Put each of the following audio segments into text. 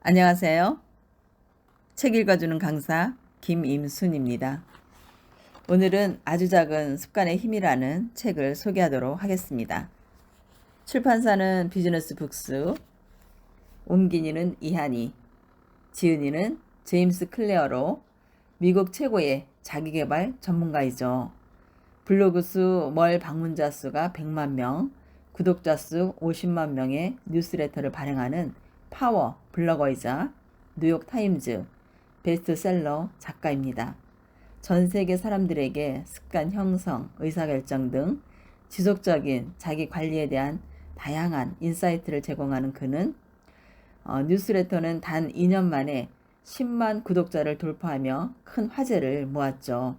안녕하세요. 책 읽어주는 강사 김임순입니다. 오늘은 아주 작은 습관의 힘이라는 책을 소개하도록 하겠습니다. 출판사는 비즈니스 북스, 옮긴이는 이한이, 지은이는 제임스 클레어로 미국 최고의 자기계발 전문가이죠. 블로그 수, 월 방문자 수가 100만 명, 구독자 수 50만 명의 뉴스레터를 발행하는 파워 블로거이자 뉴욕 타임즈 베스트셀러 작가입니다. 전 세계 사람들에게 습관 형성, 의사결정 등 지속적인 자기 관리에 대한 다양한 인사이트를 제공하는 그는 뉴스레터는 단 2년 만에 10만 구독자를 돌파하며 큰 화제를 모았죠.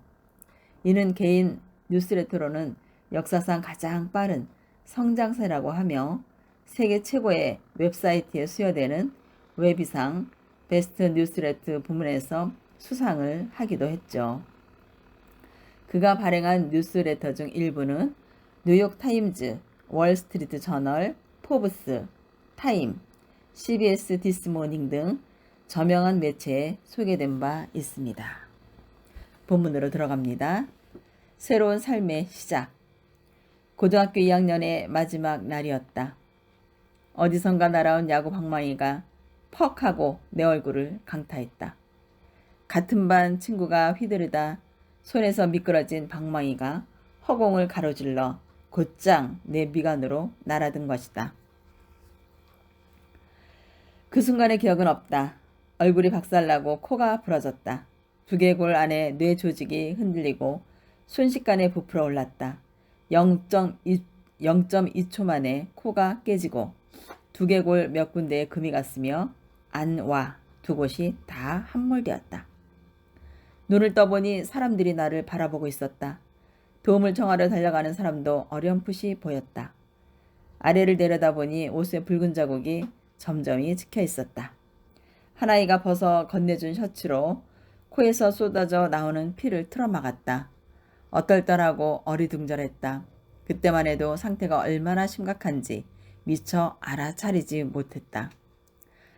이는 개인 뉴스레터로는 역사상 가장 빠른 성장세라고 하며 세계 최고의 웹사이트에 수여되는 웹이상 베스트 뉴스레터 부문에서 수상을 하기도 했죠. 그가 발행한 뉴스레터 중 일부는 뉴욕 타임즈, 월스트리트 저널, 포브스, 타임, CBS 디스모닝 등 저명한 매체에 소개된 바 있습니다. 본문으로 들어갑니다. 새로운 삶의 시작. 고등학교 2학년의 마지막 날이었다. 어디선가 날아온 야구 방망이가 퍽 하고 내 얼굴을 강타했다. 같은 반 친구가 휘두르다 손에서 미끄러진 방망이가 허공을 가로질러 곧장 내 미간으로 날아든 것이다. 그 순간의 기억은 없다. 얼굴이 박살나고 코가 부러졌다. 두개골 안에 뇌 조직이 흔들리고 순식간에 부풀어 올랐다. 0.2초 만에 코가 깨지고 두개골 몇 군데에 금이 갔으며 안와 두 곳이 다 함몰되었다. 눈을 떠보니 사람들이 나를 바라보고 있었다. 도움을 청하러 달려가는 사람도 어렴풋이 보였다. 아래를 내려다보니 옷에 붉은 자국이 점점이 찍혀 있었다. 한 아이가 벗어 건네준 셔츠로 코에서 쏟아져 나오는 피를 틀어막았다. 어떨떨하고 어리둥절했다. 그때만 해도 상태가 얼마나 심각한지 미처 알아차리지 못했다.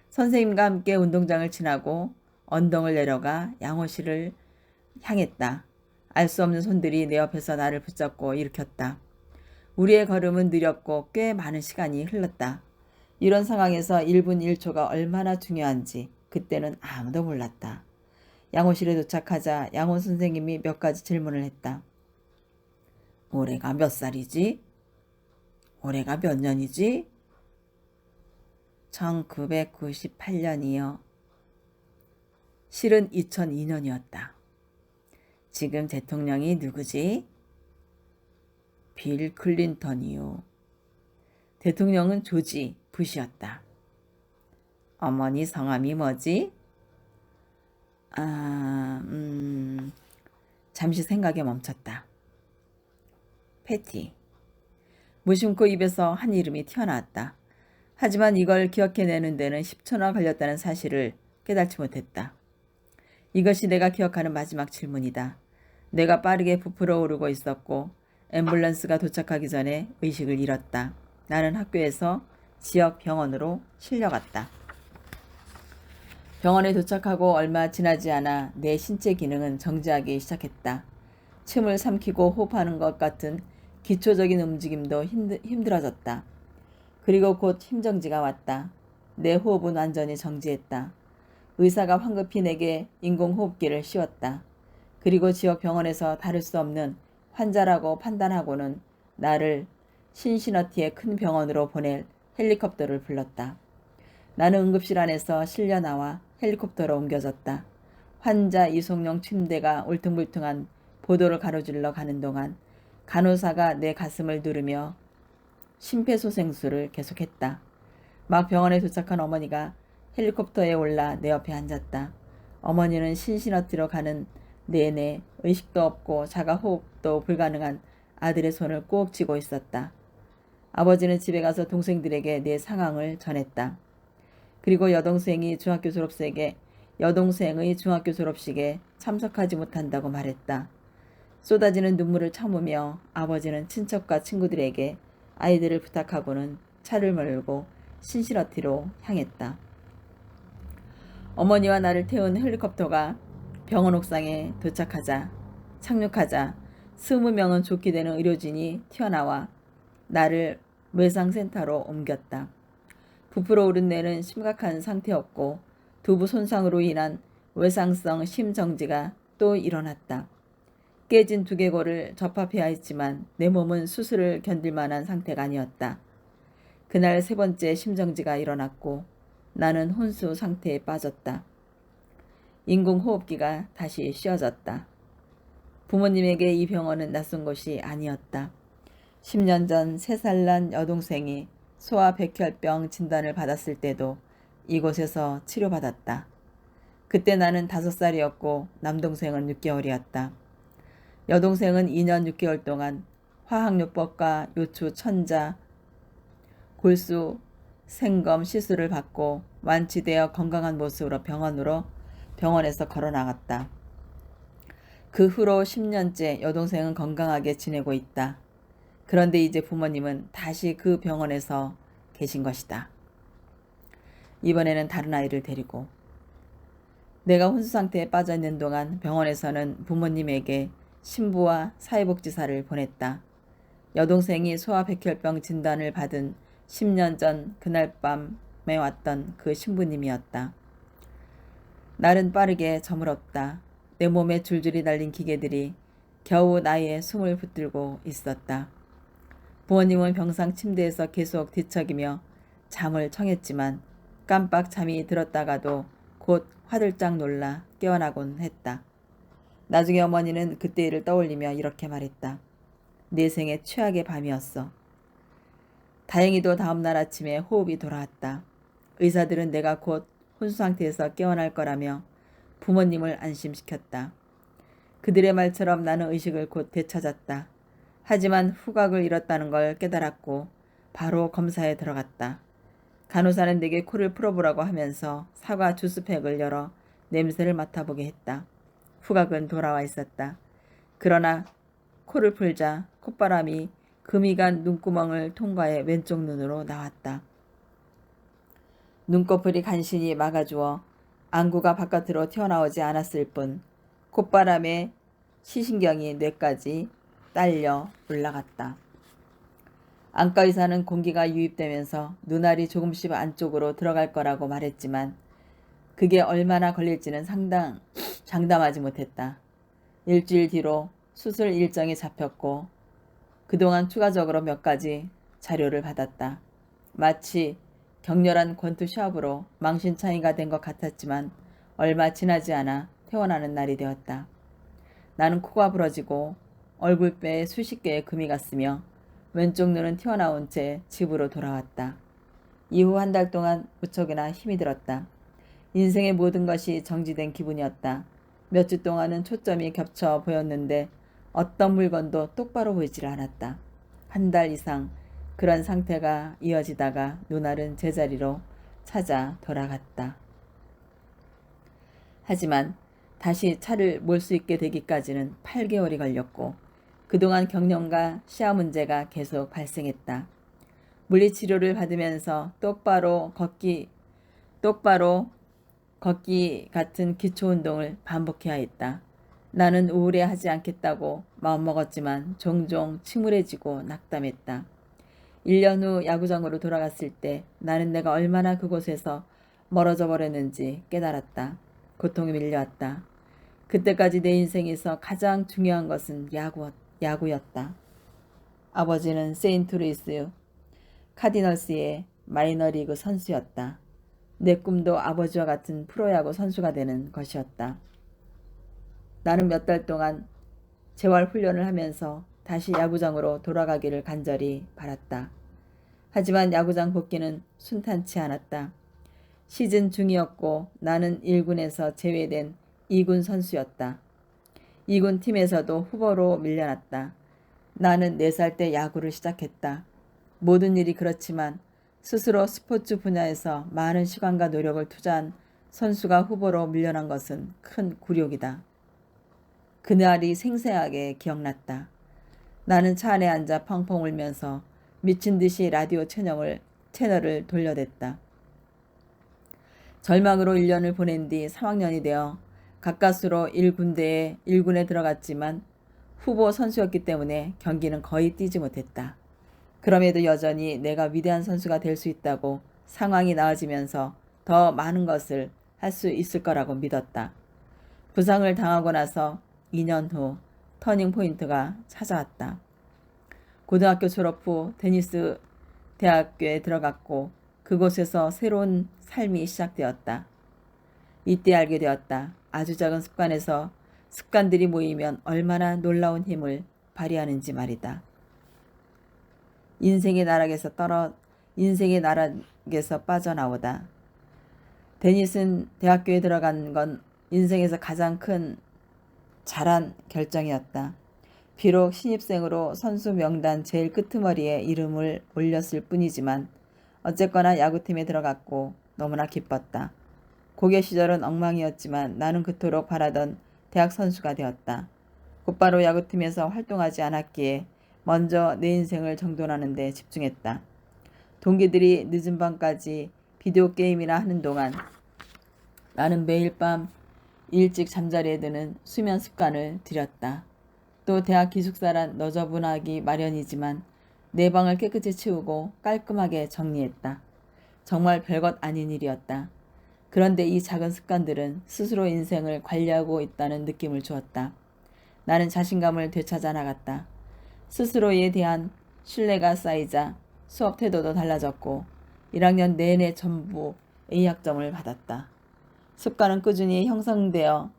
선생님과 함께 운동장을 지나고 언덕을 내려가 양호실을 향했다. 알 수 없는 손들이 내 옆에서 나를 붙잡고 일으켰다. 우리의 걸음은 느렸고 꽤 많은 시간이 흘렀다. 이런 상황에서 1분 1초가 얼마나 중요한지 그때는 아무도 몰랐다. 양호실에 도착하자 양호 선생님이 몇 가지 질문을 했다. 올해가 몇 살이지? 올해가 몇 년이지? 1998년이요. 실은 2002년이었다. 지금 대통령이 누구지? 빌 클린턴이요. 대통령은 조지 부시였다. 어머니 성함이 뭐지? 잠시 생각에 멈췄다. 패티. 무심코 입에서 한 이름이 튀어나왔다. 하지만 이걸 기억해내는 데는 10초나 걸렸다는 사실을 깨닫지 못했다. 이것이 내가 기억하는 마지막 질문이다. 내가 빠르게 부풀어 오르고 있었고 앰뷸런스가 도착하기 전에 의식을 잃었다. 나는 학교에서 지역 병원으로 실려갔다. 병원에 도착하고 얼마 지나지 않아 내 신체 기능은 정지하기 시작했다. 침을 삼키고 호흡하는 것 같은 기초적인 움직임도 힘들어졌다. 그리고 곧 힘정지가 왔다. 내 호흡은 완전히 정지했다. 의사가 황급히 내게 인공호흡기를 씌웠다. 그리고 지역 병원에서 다를 수 없는 환자라고 판단하고는 나를 신시너티의 큰 병원으로 보낼 헬리콥터를 불렀다. 나는 응급실 안에서 실려 나와 헬리콥터로 옮겨졌다. 환자 이송용 침대가 울퉁불퉁한 보도를 가로질러 가는 동안 간호사가 내 가슴을 누르며 심폐소생술을 계속했다. 막 병원에 도착한 어머니가 헬리콥터에 올라 내 옆에 앉았다. 어머니는 신시너티로 가는 내내 의식도 없고 자가호흡도 불가능한 아들의 손을 꼭 쥐고 있었다. 아버지는 집에 가서 동생들에게 내 상황을 전했다. 그리고 여동생의 중학교 졸업식에 참석하지 못한다고 말했다. 쏟아지는 눈물을 참으며 아버지는 친척과 친구들에게 아이들을 부탁하고는 차를 몰고 신시너티로 향했다. 어머니와 나를 태운 헬리콥터가 병원 옥상에 착륙하자 20명은 좋게 되는 의료진이 튀어나와 나를 외상센터로 옮겼다. 부풀어 오른 뇌는 심각한 상태였고 두부 손상으로 인한 외상성 심정지가 또 일어났다. 깨진 두개골을 접합해야 했지만 내 몸은 수술을 견딜 만한 상태가 아니었다. 그날 세 번째 심정지가 일어났고 나는 혼수 상태에 빠졌다. 인공호흡기가 다시 씌워졌다. 부모님에게 이 병원은 낯선 곳이 아니었다. 10년 전 3살 난 여동생이 소아백혈병 진단을 받았을 때도 이곳에서 치료받았다. 그때 나는 5살이었고 남동생은 6개월이었다. 여동생은 2년 6개월 동안 화학요법과 요추 천자, 골수, 생검 시술을 받고 완치되어 건강한 모습으로 병원에서 걸어 나갔다. 그 후로 10년째 여동생은 건강하게 지내고 있다. 그런데 이제 부모님은 다시 그 병원에서 계신 것이다. 이번에는 다른 아이를 데리고. 내가 혼수 상태에 빠져 있는 동안 병원에서는 부모님에게 신부와 사회복지사를 보냈다. 여동생이 소아백혈병 진단을 받은 10년 전 그날 밤에 왔던 그 신부님이었다. 날은 빠르게 저물었다. 내 몸에 줄줄이 달린 기계들이 겨우 나의 숨을 붙들고 있었다. 부모님은 병상 침대에서 계속 뒤척이며 잠을 청했지만 깜빡 잠이 들었다가도 곧 화들짝 놀라 깨어나곤 했다. 나중에 어머니는 그때 일을 떠올리며 이렇게 말했다. 내 생애 최악의 밤이었어. 다행히도 다음날 아침에 호흡이 돌아왔다. 의사들은 내가 곧 혼수 상태에서 깨어날 거라며 부모님을 안심시켰다. 그들의 말처럼 나는 의식을 곧 되찾았다. 하지만 후각을 잃었다는 걸 깨달았고 바로 검사에 들어갔다. 간호사는 내게 코를 풀어보라고 하면서 사과 주스팩을 열어 냄새를 맡아보게 했다. 후각은 돌아와 있었다. 그러나 코를 풀자 콧바람이 금이 간 눈구멍을 통과해 왼쪽 눈으로 나왔다. 눈꺼풀이 간신히 막아주어 안구가 바깥으로 튀어나오지 않았을 뿐 콧바람에 시신경이 뇌까지 딸려 올라갔다. 안과 의사는 공기가 유입되면서 눈알이 조금씩 안쪽으로 들어갈 거라고 말했지만 그게 얼마나 걸릴지는 장담하지 못했다. 일주일 뒤로 수술 일정이 잡혔고 그동안 추가적으로 몇 가지 자료를 받았다. 마치 격렬한 권투 시합으로 망신창이가 된 것 같았지만 얼마 지나지 않아 퇴원하는 날이 되었다. 나는 코가 부러지고 얼굴뼈에 수십 개의 금이 갔으며 왼쪽 눈은 튀어나온 채 집으로 돌아왔다. 이후 한 달 동안 무척이나 힘이 들었다. 인생의 모든 것이 정지된 기분이었다. 몇 주 동안은 초점이 겹쳐 보였는데 어떤 물건도 똑바로 보이질 않았다. 한 달 이상 그런 상태가 이어지다가 눈알은 제자리로 찾아 돌아갔다. 하지만 다시 차를 몰 수 있게 되기까지는 8개월이 걸렸고 그동안 경련과 시야 문제가 계속 발생했다. 물리치료를 받으면서 똑바로 걷기 같은 기초운동을 반복해야 했다. 나는 우울해하지 않겠다고 마음먹었지만 종종 침울해지고 낙담했다. 1년 후 야구장으로 돌아갔을 때 나는 내가 얼마나 그곳에서 멀어져 버렸는지 깨달았다. 고통이 밀려왔다. 그때까지 내 인생에서 가장 중요한 것은 야구였다. 아버지는 세인트루이스 카디널스의 마이너리그 선수였다. 내 꿈도 아버지와 같은 프로야구 선수가 되는 것이었다. 나는 몇 달 동안 재활 훈련을 하면서 다시 야구장으로 돌아가기를 간절히 바랐다. 하지만 야구장 복귀는 순탄치 않았다. 시즌 중이었고 나는 1군에서 제외된 2군 선수였다. 2군 팀에서도 후보로 밀려났다. 나는 4살 때 야구를 시작했다. 모든 일이 그렇지만 스스로 스포츠 분야에서 많은 시간과 노력을 투자한 선수가 후보로 밀려난 것은 큰 굴욕이다. 그날이 생생하게 기억났다. 나는 차 안에 앉아 펑펑 울면서 미친 듯이 라디오 채널을 돌려댔다. 절망으로 1년을 보낸 뒤 3학년이 되어 가까스로 1군에 들어갔지만 후보 선수였기 때문에 경기는 거의 뛰지 못했다. 그럼에도 여전히 내가 위대한 선수가 될 수 있다고 상황이 나아지면서 더 많은 것을 할 수 있을 거라고 믿었다. 부상을 당하고 나서 2년 후 터닝 포인트가 찾아왔다. 고등학교 졸업 후 테니스 대학교에 들어갔고 그곳에서 새로운 삶이 시작되었다. 이때 알게 되었다. 아주 작은 습관들이 모이면 얼마나 놀라운 힘을 발휘하는지 말이다. 인생의 나락에서 빠져나오다. 데니슨 대학교에 들어간 건 인생에서 가장 큰 잘한 결정이었다. 비록 신입생으로 선수 명단 제일 끄트머리에 이름을 올렸을 뿐이지만 어쨌거나 야구팀에 들어갔고 너무나 기뻤다. 고교 시절은 엉망이었지만 나는 그토록 바라던 대학 선수가 되었다. 곧바로 야구팀에서 활동하지 않았기에 먼저 내 인생을 정돈하는 데 집중했다. 동기들이 늦은 밤까지 비디오 게임이나 하는 동안 나는 매일 밤 일찍 잠자리에 드는 수면 습관을 들였다. 또 대학 기숙사란 너저분하기 마련이지만 내 방을 깨끗이 치우고 깔끔하게 정리했다. 정말 별것 아닌 일이었다. 그런데 이 작은 습관들은 스스로 인생을 관리하고 있다는 느낌을 주었다. 나는 자신감을 되찾아 나갔다. 스스로에 대한 신뢰가 쌓이자 수업 태도도 달라졌고 1학년 내내 전부 A학점을 받았다. 습관은 꾸준히 형성되는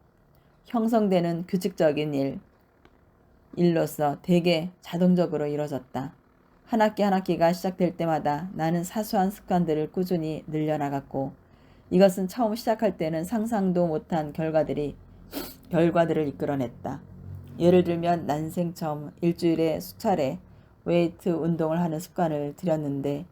규칙적인 일로서 대개 자동적으로 이뤄졌다. 한 학기 한 학기가 시작될 때마다 나는 사소한 습관들을 꾸준히 늘려나갔고 이것은 처음 시작할 때는 상상도 못한 결과들을 이끌어냈다. 예를 들면 난생 처음 일주일에 수차례 웨이트 운동을 하는 습관을 들였는데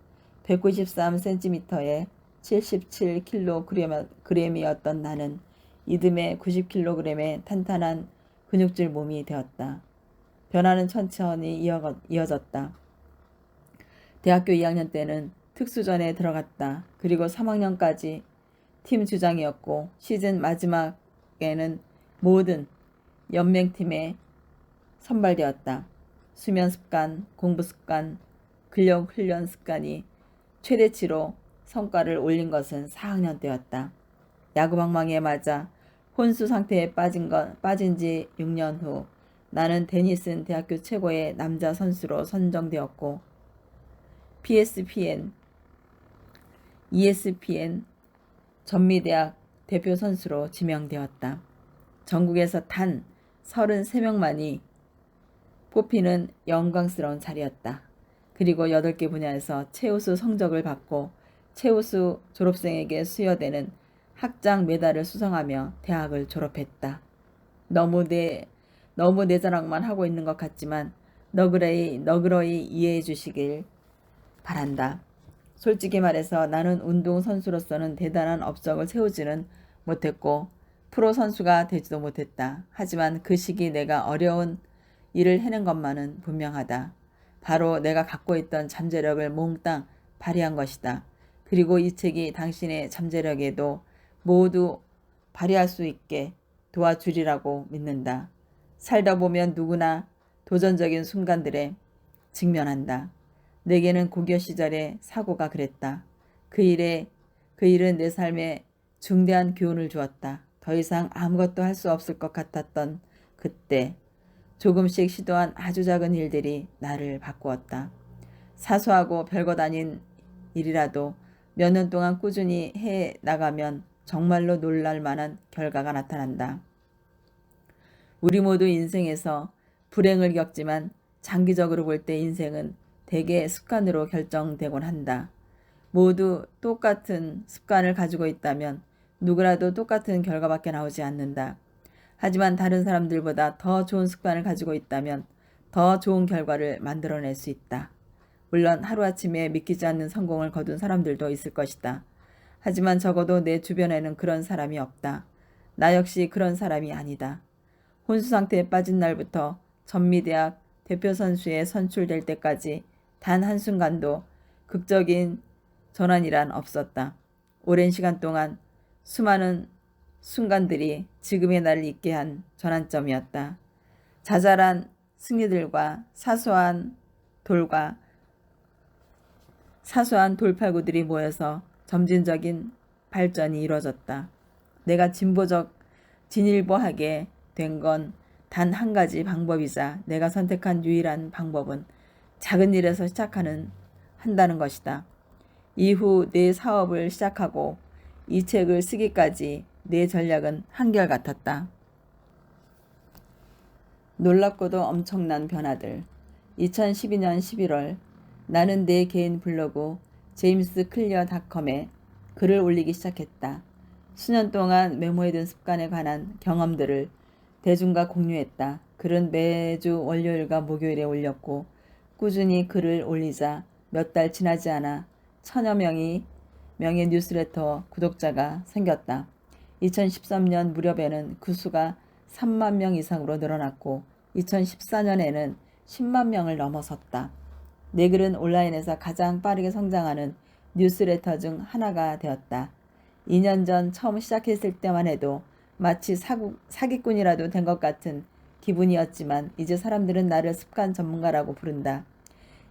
193cm에 77kg이었던 나는 이듬해 90kg의 탄탄한 근육질 몸이 되었다. 변화는 천천히 이어졌다. 대학교 2학년 때는 특수전에 들어갔다. 그리고 3학년까지 팀 주장이었고 시즌 마지막에는 모든 연맹팀에 선발되었다. 수면 습관, 공부 습관, 근력 훈련 습관이 최대치로 성과를 올린 것은 4학년 때였다. 야구 방망이에 맞아 혼수 상태에 빠진 지 6년 후 나는 데니슨 대학교 최고의 남자 선수로 선정되었고 ESPN 전미대학 대표 선수로 지명되었다. 전국에서 단 33명만이 뽑히는 영광스러운 자리였다. 그리고 8개 분야에서 최우수 성적을 받고 최우수 졸업생에게 수여되는 학장 메달을 수상하며 대학을 졸업했다. 너무 내 자랑만 하고 있는 것 같지만 너그러이 이해해 주시길 바란다. 솔직히 말해서 나는 운동선수로서는 대단한 업적을 세우지는 못했고 프로 선수가 되지도 못했다. 하지만 그 시기 내가 어려운 일을 해낸 것만은 분명하다. 바로 내가 갖고 있던 잠재력을 몽땅 발휘한 것이다. 그리고 이 책이 당신의 잠재력에도 모두 발휘할 수 있게 도와주리라고 믿는다. 살다 보면 누구나 도전적인 순간들에 직면한다. 내게는 고교 시절의 사고가 그랬다. 그 일은 내 삶에 중대한 교훈을 주었다. 더 이상 아무것도 할 수 없을 것 같았던 그때 조금씩 시도한 아주 작은 일들이 나를 바꾸었다. 사소하고 별것 아닌 일이라도 몇 년 동안 꾸준히 해 나가면 정말로 놀랄 만한 결과가 나타난다. 우리 모두 인생에서 불행을 겪지만 장기적으로 볼 때 인생은 대개 습관으로 결정되곤 한다. 모두 똑같은 습관을 가지고 있다면 누구라도 똑같은 결과밖에 나오지 않는다. 하지만 다른 사람들보다 더 좋은 습관을 가지고 있다면 더 좋은 결과를 만들어낼 수 있다. 물론 하루아침에 믿기지 않는 성공을 거둔 사람들도 있을 것이다. 하지만 적어도 내 주변에는 그런 사람이 없다. 나 역시 그런 사람이 아니다. 혼수 상태에 빠진 날부터 전미대학 대표 선수에 선출될 때까지 단 한순간도 극적인 전환이란 없었다. 오랜 시간 동안 수많은 순간들이 지금의 나를 있게 한 전환점이었다. 자잘한 승리들과 사소한 돌팔구들이 모여서 점진적인 발전이 이루어졌다. 내가 진일보하게 된 건 단 한 가지 방법이자 내가 선택한 유일한 방법은 작은 일에서 한다는 것이다. 이후 내 사업을 시작하고 이 책을 쓰기까지 내 전략은 한결같았다. 놀랍고도 엄청난 변화들. 2012년 11월 나는 내 개인 블로그 제임스클리어닷컴에 글을 올리기 시작했다. 수년 동안 메모해둔 습관에 관한 경험들을 대중과 공유했다. 글은 매주 월요일과 목요일에 올렸고 꾸준히 글을 올리자 몇 달 지나지 않아 1000여 명의 뉴스레터 구독자가 생겼다. 2013년 무렵에는 그 수가 3만 명 이상으로 늘어났고 2014년에는 10만 명을 넘어섰다. 내 글은 온라인에서 가장 빠르게 성장하는 뉴스레터 중 하나가 되었다. 2년 전 처음 시작했을 때만 해도 마치 사기꾼이라도 된 것 같은 기분이었지만 이제 사람들은 나를 습관 전문가라고 부른다.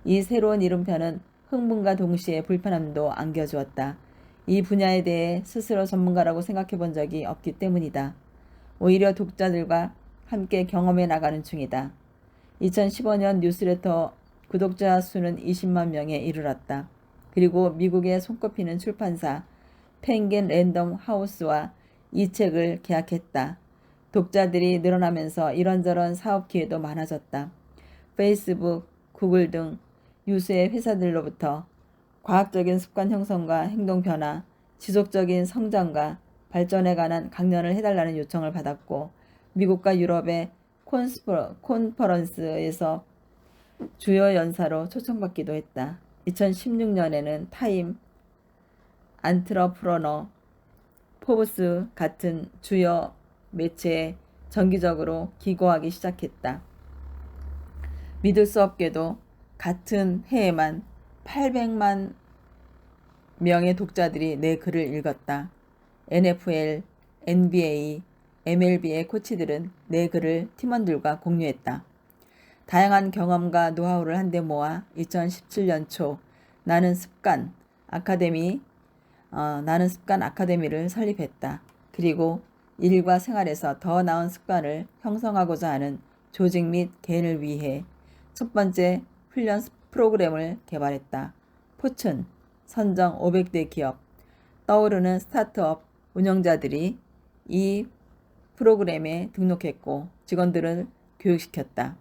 이 새로운 이름표는 흥분과 동시에 불편함도 안겨주었다. 이 분야에 대해 스스로 전문가라고 생각해 본 적이 없기 때문이다. 오히려 독자들과 함께 경험해 나가는 중이다. 2015년 뉴스레터 구독자 수는 20만 명에 이르렀다. 그리고 미국의 손꼽히는 출판사 펭귄 랜덤 하우스와 이 책을 계약했다. 독자들이 늘어나면서 이런저런 사업 기회도 많아졌다. 페이스북, 구글 등 유수의 회사들로부터 과학적인 습관 형성과 행동 변화, 지속적인 성장과 발전에 관한 강연을 해달라는 요청을 받았고 미국과 유럽의 콘퍼런스에서 주요 연사로 초청받기도 했다. 2016년에는 타임, 안트러프러너, 포브스 같은 주요 매체에 정기적으로 기고하기 시작했다. 믿을 수 없게도 같은 해에만 800만 명의 독자들이 내 글을 읽었다. NFL, NBA, MLB의 코치들은 내 글을 팀원들과 공유했다. 다양한 경험과 노하우를 한데 모아 2017년 초 나는 습관 아카데미를 설립했다. 그리고 일과 생활에서 더 나은 습관을 형성하고자 하는 조직 및 개인을 위해 첫 번째 훈련 프로그램을 개발했다. 포춘 선정 500대 기업 떠오르는 스타트업 운영자들이 이 프로그램에 등록했고 직원들을 교육시켰다.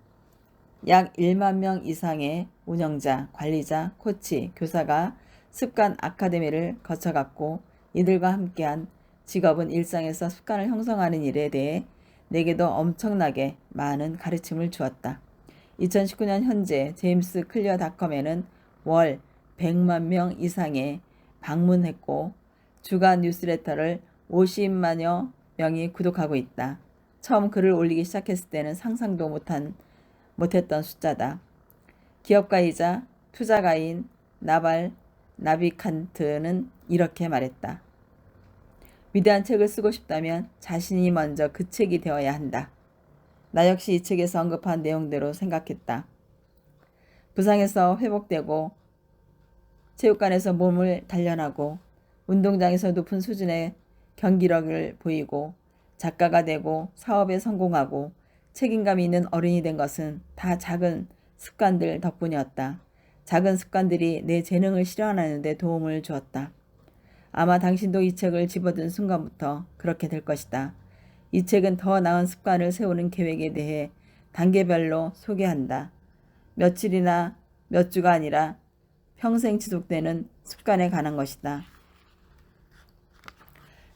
약 1만 명 이상의 운영자, 관리자, 코치, 교사가 습관 아카데미를 거쳐갔고 이들과 함께한 직업은 일상에서 습관을 형성하는 일에 대해 내게도 엄청나게 많은 가르침을 주었다. 2019년 현재 제임스 클리어닷컴에는 월 100만 명 이상의 방문했고 주간 뉴스레터를 50만여 명이 구독하고 있다. 처음 글을 올리기 시작했을 때는 상상도 못했던 숫자다. 기업가이자 투자가인 나발 나비칸트는 이렇게 말했다. 위대한 책을 쓰고 싶다면 자신이 먼저 그 책이 되어야 한다. 나 역시 이 책에서 언급한 내용대로 생각했다. 부상에서 회복되고 체육관에서 몸을 단련하고 운동장에서 높은 수준의 경기력을 보이고 작가가 되고 사업에 성공하고 책임감 있는 어른이 된 것은 다 작은 습관들 덕분이었다. 작은 습관들이 내 재능을 실현하는 데 도움을 주었다. 아마 당신도 이 책을 집어든 순간부터 그렇게 될 것이다. 이 책은 더 나은 습관을 세우는 계획에 대해 단계별로 소개한다. 며칠이나 몇 주가 아니라 평생 지속되는 습관에 관한 것이다.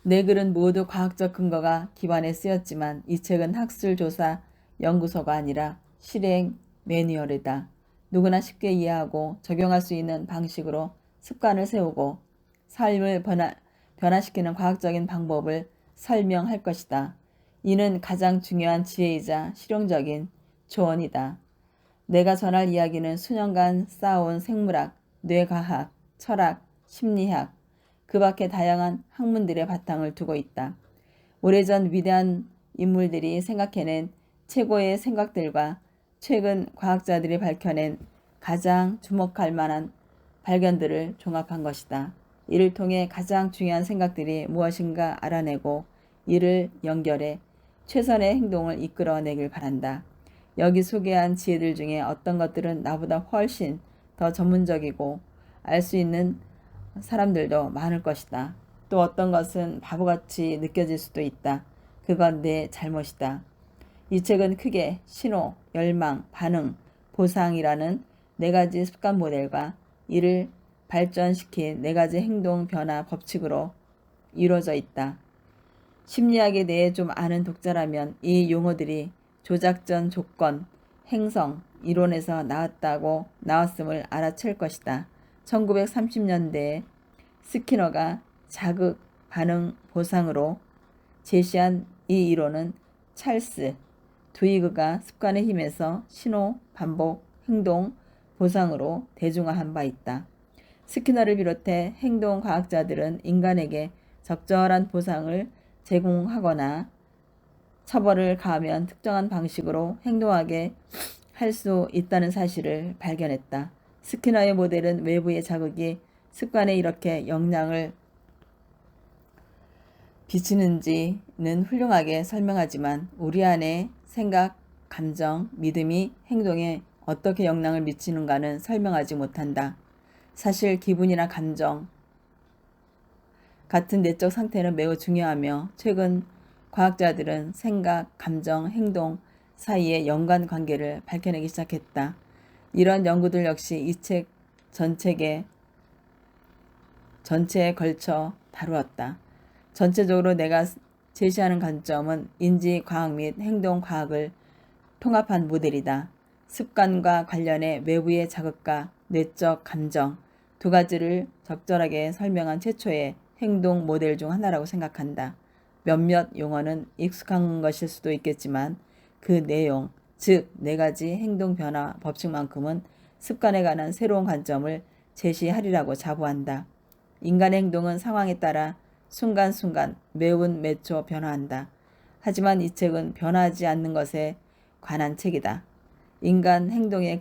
내 글은 모두 과학적 근거가 기반에 쓰였지만 이 책은 학술조사 연구서가 아니라 실행 매뉴얼이다. 누구나 쉽게 이해하고 적용할 수 있는 방식으로 습관을 세우고 삶을 변화시키는 과학적인 방법을 설명할 것이다. 이는 가장 중요한 지혜이자 실용적인 조언이다. 내가 전할 이야기는 수년간 쌓아온 생물학, 뇌과학, 철학, 심리학, 그 밖에 다양한 학문들의 바탕을 두고 있다. 오래전 위대한 인물들이 생각해낸 최고의 생각들과 최근 과학자들이 밝혀낸 가장 주목할 만한 발견들을 종합한 것이다. 이를 통해 가장 중요한 생각들이 무엇인가 알아내고 이를 연결해 최선의 행동을 이끌어내길 바란다. 여기 소개한 지혜들 중에 어떤 것들은 나보다 훨씬 더 전문적이고 알 수 있는 사람들도 많을 것이다. 또 어떤 것은 바보같이 느껴질 수도 있다. 그건 내 잘못이다. 이 책은 크게 신호, 열망, 반응, 보상이라는 네 가지 습관 모델과 이를 발전시킨 네 가지 행동 변화 법칙으로 이루어져 있다. 심리학에 대해 좀 아는 독자라면 이 용어들이 조작전 조건, 행성, 이론에서 나왔음을 알아챌 것이다. 1930년대에 스키너가 자극, 반응, 보상으로 제시한 이 이론은 찰스 두이그가 습관의 힘에서 신호, 반복, 행동, 보상으로 대중화한 바 있다. 스키너를 비롯해 행동과학자들은 인간에게 적절한 보상을 제공하거나 처벌을 가하면 특정한 방식으로 행동하게 할 수 있다는 사실을 발견했다. 스키너의 모델은 외부의 자극이 습관에 이렇게 영향을 비치는지는 훌륭하게 설명하지만 우리 안에 생각, 감정, 믿음이 행동에 어떻게 영향을 미치는가는 설명하지 못한다. 사실 기분이나 감정 같은 내적 상태는 매우 중요하며 최근 과학자들은 생각, 감정, 행동 사이의 연관 관계를 밝혀내기 시작했다. 이런 연구들 역시 이 책 전체에 걸쳐 다루었다. 전체적으로 내가 제시하는 관점은 인지과학 및 행동과학을 통합한 모델이다. 습관과 관련해 외부의 자극과 내적 감정 두 가지를 적절하게 설명한 최초의 행동 모델 중 하나라고 생각한다. 몇몇 용어는 익숙한 것일 수도 있겠지만 그 내용, 즉 네 가지 행동 변화 법칙만큼은 습관에 관한 새로운 관점을 제시하리라고 자부한다. 인간의 행동은 상황에 따라 순간순간 매운 매초 변화한다. 하지만 이 책은 변하지 않는 것에 관한 책이다. 인간 행동의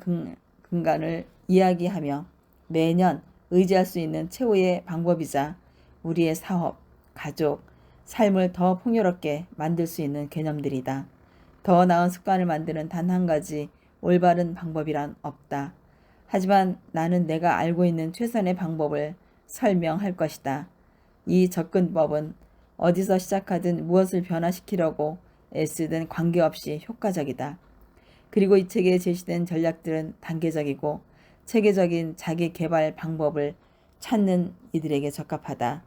근간을 이야기하며 매년 의지할 수 있는 최후의 방법이자 우리의 사업, 가족, 삶을 더 풍요롭게 만들 수 있는 개념들이다. 더 나은 습관을 만드는 단 한 가지 올바른 방법이란 없다. 하지만 나는 내가 알고 있는 최선의 방법을 설명할 것이다. 이 접근법은 어디서 시작하든 무엇을 변화시키려고 애쓰든 관계없이 효과적이다. 그리고 이 책에 제시된 전략들은 단계적이고 체계적인 자기 개발 방법을 찾는 이들에게 적합하다.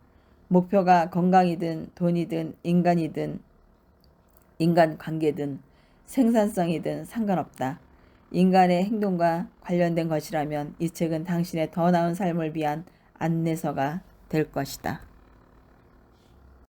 목표가 건강이든 돈이든 인간이든 인간관계든 생산성이든 상관없다. 인간의 행동과 관련된 것이라면 이 책은 당신의 더 나은 삶을 위한 안내서가 될 것이다.